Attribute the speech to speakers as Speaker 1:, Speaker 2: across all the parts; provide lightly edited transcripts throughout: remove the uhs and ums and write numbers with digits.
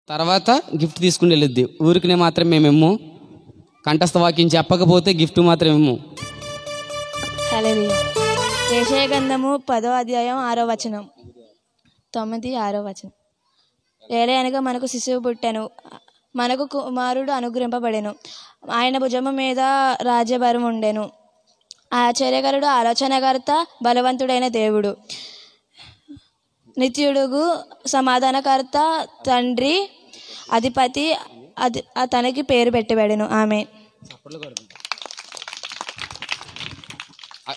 Speaker 1: తర్వాత గిఫ్ట్ తీసుకుని వెళ్ళొద్ది. ఊరికినే మాత్రం మేమేమో కంఠస్థ వాక్యం చెప్పకపోతే గిఫ్ట్ మాత్రం ఏమో.
Speaker 2: హల్లెలూయా. యెషయా గ్రంథము 10వ అధ్యాయం 6వ వచనం, 9-6వ వచనం. ఏలయనగా మనకు శిశువు పుట్టెను, మనకు కుమారుడు అనుగ్రహింపబడెను, ఆయన భుజము మీద రాజ్యభారం ఉండెను. ఆశ్చర్యకరుడు, ఆలోచనకర్త, బలవంతుడైన దేవుడు, నిత్యుడుగు సమాధానకర్త, తండ్రి, అధిపతి తనకి పేరు పెట్టబడెను. ఆమేన్.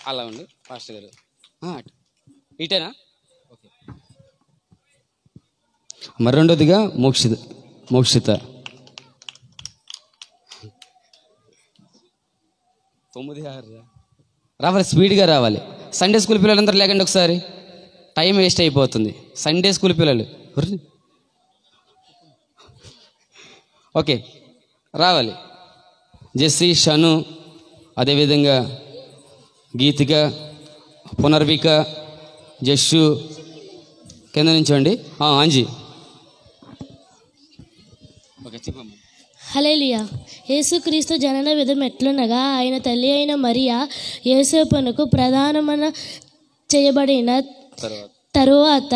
Speaker 1: అలా ఉంది పాస్టర్ గారు. ఇటేనా? ఓకే. మరి రెండోదిగా మోక్షిత 9-6 రావాలి, స్పీడ్గా రావాలి. సండే స్కూల్ పిల్లలందరూ లేకండి ఒకసారి, టైం వేస్ట్ అయిపోతుంది. సండే స్కూల్ పిల్లలు ఓకే రావాలి. జెస్సీ, షను, అదేవిధంగా గీతిక, పునర్విక, జస్సు కింద నుంచోండి. అంజీ ఓకే చెప్పమ్మా.
Speaker 3: హల్లెలూయా. యేసుక్రీస్తు జనన విధం ఎట్లునగా, ఆయన తల్లి అయిన మరియా యోసేపునకు ప్రధానమైన చేయబడిన తరువాత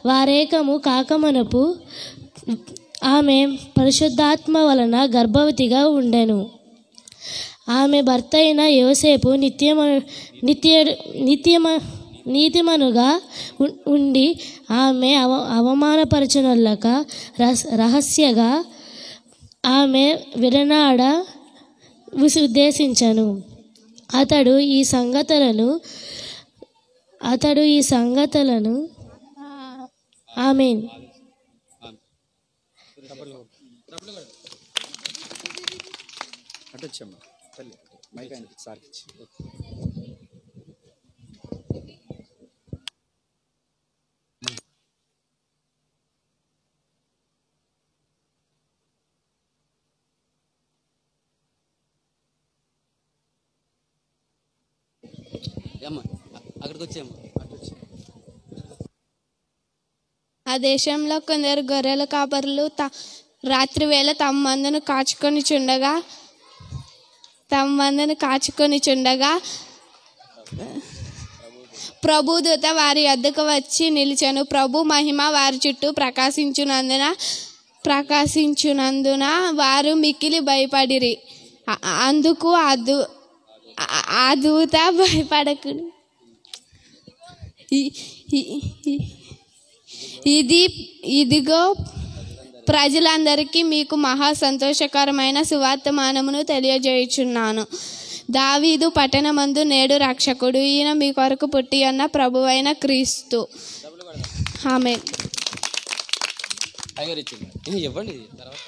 Speaker 3: వారేకము కాకమనపు ఆమె పరిశుద్ధాత్మ వలన గర్భవతిగా ఉండెను. ఆమె భర్త అయిన యోసేపు నీతిమనుగా ఉండి ఆమె అవమానపరచనొల్లక రహస్యగా ఆమె విడనాడ ఉద్దేశించను. అతడు ఈ సంగతులను ఆమేన్.
Speaker 1: అక్కడికి వచ్చాము.
Speaker 4: ఆ దేశంలో కొందరు గొర్రెల కాపరులు రాత్రి వేళ తమ మందను కాచుకొని చుండగా ప్రభుదూత వారి వద్దకు వచ్చి నిలిచెను. ప్రభు మహిమ వారి చుట్టూ ప్రకాశించునందున వారు మిక్కిలి భయపడిరి. అందుకు ఆ దూత భయపడకు, ఇదిగో ప్రజలందరికీ మీకు మహా సంతోషకరమైన సువర్తమానమును తెలియజేయుచున్నాను. దావీదు పట్టణమందు నేడు రక్షకుడు, ఈయన మీ కొరకు పుట్టి ఉన్న ప్రభువైన క్రీస్తు. ఆమేన్.
Speaker 1: ఇవ్వండి. తర్వాత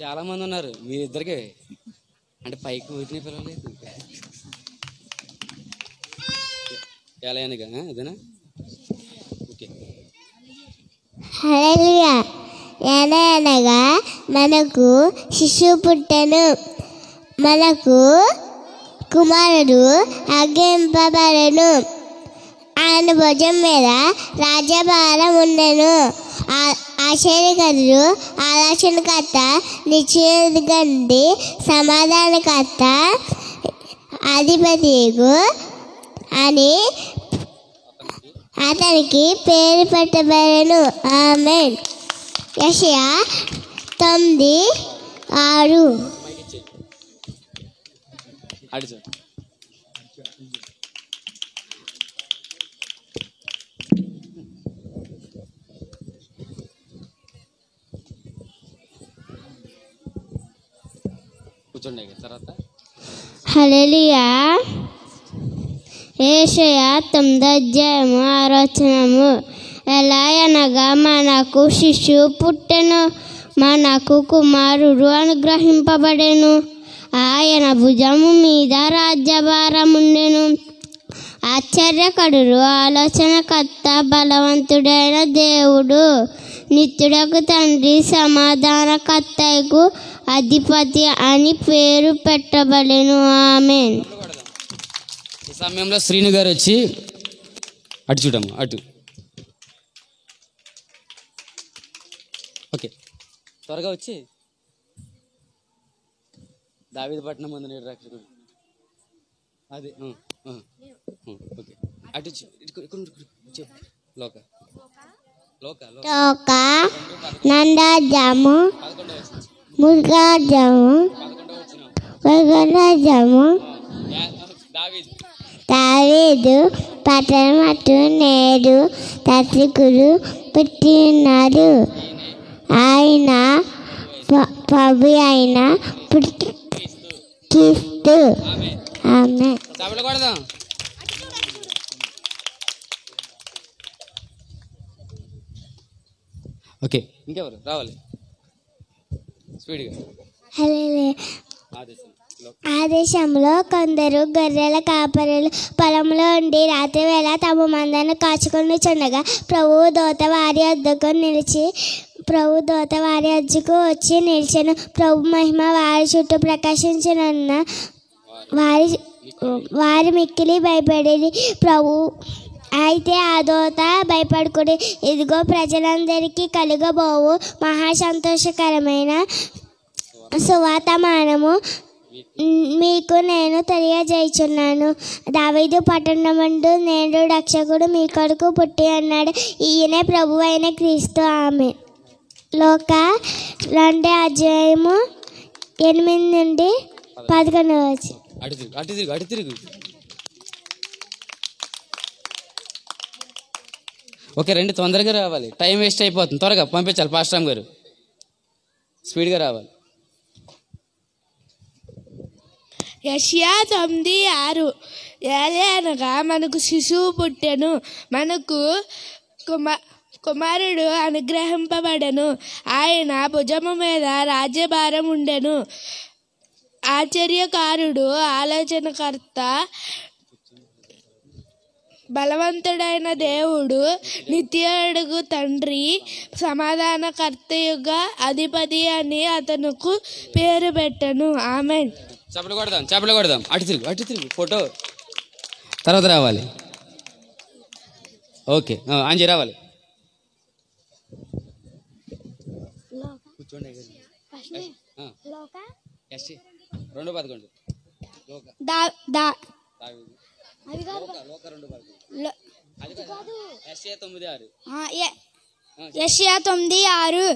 Speaker 1: చాలా మంది ఉన్నారు, మీ ఇద్దరికే అంటే పైకి ఊరిని పిలవలేదు. ఎలా ఇదేనా? ఓకే.
Speaker 5: హల్లెలూయా. అనగా మనకు శిశువు పుట్టెను, మనకు కుమారుడు అగ్గింపబడెను, ఆయన భుజం మీద రాజ్యభారం ఉండెను. ఆశ్చర్యకరుడు, ఆలోచనకర్త, నిత్యుడు సమాధానకర్త, అధిపతి అని అతనికి పేరు పెట్టబడెను. ఆమేన్. యెషయా 9:6.
Speaker 1: కూర్చోండి. తర్వాత
Speaker 5: హల్లెలూయా. యెషయా 9:6 ఎలా అనగా మనకు శిశువు పుట్టెను, మనకు కుమారుడు అనుగ్రహింపబడెను, ఆయన భుజము మీద రాజ్యభారం ఉండెను. ఆశ్చర్యకరుడు, ఆలోచనకర్త, బలవంతుడైన దేవుడు, నిత్యుడకు తండ్రి, సమాధానకర్తకు అధిపతి అని పేరు పెట్టబడెను. ఆమేన్.
Speaker 1: ఈ సమయంలో శ్రీను గారు వచ్చి అటు చూడమ్మా, అటు. ఓకే. త్వరగా వచ్చి దావీదు పట్నం మందు నేడు రక్షకుడు అది ఓకే అటు లోక లోక
Speaker 5: తోక నందాజము మురుగాజము మురుగరాజము దావీదు పట్టణమట్టు నేడు రక్షకుడు పుట్టినాడు. ఆయన ప్రభు అయిన క్రీస్తు. ఆమె
Speaker 1: ఓకే ఇంకెవరు రావాలి స్పీడ్గా.
Speaker 5: ఆ దేశంలో కొందరు గొర్రెల కాపరులు పొలంలో ఉండి రాత్రివేళ తమ మందను కాచుకొని చుండగా ప్రభు దూత వారి వద్దకు వచ్చి నిలిచెను. ప్రభు మహిమ వారి చుట్టూ ప్రకాశించినందున వారి మిక్కిలి భయపడేది. ప్రభు అయితే ఆ దూత భయపడుకుని ఇదిగో ప్రజలందరికీ కలుగబోవు మహా సంతోషకరమైన సువర్తమానము మీకు నేను తెలియజేయుచున్నాను. దావీదు పట్టణమందు నేడు రక్షకుడు మీ కొరకు పుట్టి అన్నాడు. ఈయనే ప్రభు అయిన క్రీస్తు. ఆమె లోక 2:8-11
Speaker 1: అటు తిరుగు. ఓకే రండి, తొందరగా రావాలి, టైం వేస్ట్ అయిపోతుంది. త్వరగా పంపించాలి పాస్టర్ గారు, స్పీడ్గా రావాలి.
Speaker 4: యెషయా 9:6 ఏలయనగా మనకు శిశువు పుట్టెను, మనకు కుమారుడు అనుగ్రహింపబడెను, ఆయన భుజము మీద రాజ్యభారం ఉండెను. ఆశ్చర్యకారుడు, ఆలోచనకర్త, బలవంతుడైన దేవుడు, నిత్యుడగు తండ్రి, సమాధానకర్తయుగా అధిపతి అని అతనుకు పేరు పెట్టెను. ఆమేన్.
Speaker 1: చప్పలు కొడదాం. అటు తిరుగు ఫోటో తర్వాత రావాలి. ఓకే అంజీ రావాలి. కూర్చోండి. 2:11
Speaker 5: యెషయా 9:6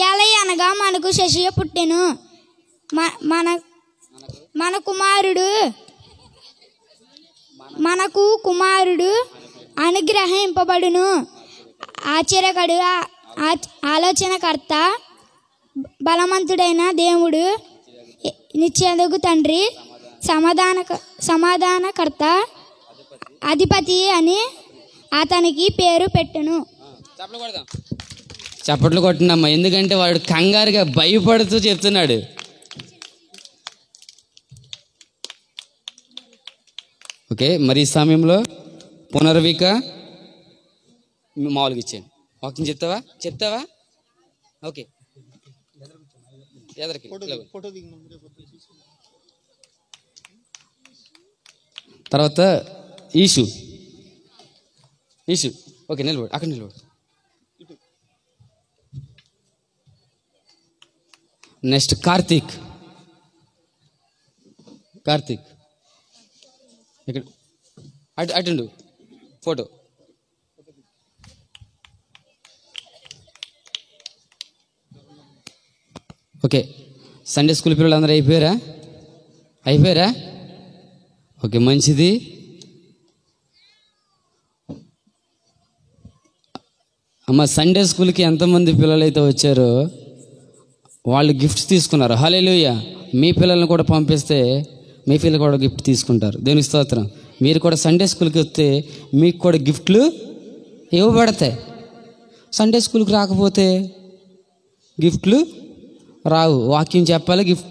Speaker 5: ఏలయనగా మనకు శిశువు పుట్టెను, మనకు కుమారుడు అనుగ్రహింపబడును. ఆశ్చర్యకరుడు, ఆలోచనకర్త, బలవంతుడైన దేవుడు, నిత్యుడగు తండ్రి, సమాధానకర్త, అధిపతి అని అతనికి పేరు పెట్టెను.
Speaker 1: చప్పట్లు కొట్టినమ్మా, ఎందుకంటే వాడు కంగారుగా భయపడుతూ చెప్తున్నాడు. ఓకే, మరి ఈ సమయంలో పునర్విక మామూలుగా ఇచ్చాను. వాకింగ్ చెప్తావా? ఓకే, తర్వాత ఈషు. ఓకే, నిలబడు, అక్కడ నిలబడు. నెక్స్ట్ కార్తీక్. ఇక్కడ అటుండు ఫోటో. ఓకే, సండే స్కూల్ పిల్లలు అందరూ అయిపోయారా? ఓకే, మంచిది. అమ్మ, సండే స్కూల్కి ఎంతమంది పిల్లలు అయితే వచ్చారో వాళ్ళు గిఫ్ట్స్ తీసుకున్నారు. హల్లెలూయా. మీ పిల్లల్ని కూడా పంపిస్తే మీ పిల్లలు కూడా గిఫ్ట్ తీసుకుంటారు. దేవుని స్తోత్రం. మీరు కూడా సండే స్కూల్కి వస్తే మీకు కూడా గిఫ్ట్లు ఇవ్వబడతాయి. సండే స్కూల్కి రాకపోతే గిఫ్ట్లు రావు. వాక్యం చెప్పాలి, గిఫ్ట్